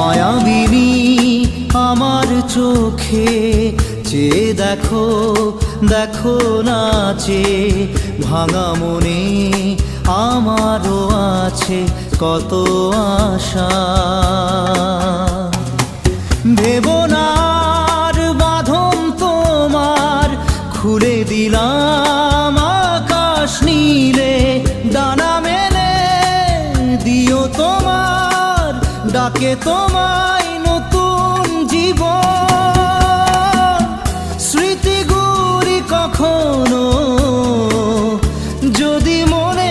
মায়াবিনী আমার চোখে চেয়ে দেখো, দেখো নাচে ভাঙা মনে আমারও আছে কত আশা। ভেবো না আর বাঁধন তোমার, খুলে দিলাম আকাশ নীলে, ডানা মেলে দিও তোমার ডাকে তোমায় নতুন জীবন। স্মৃতিগুলি কখনো যদি মনে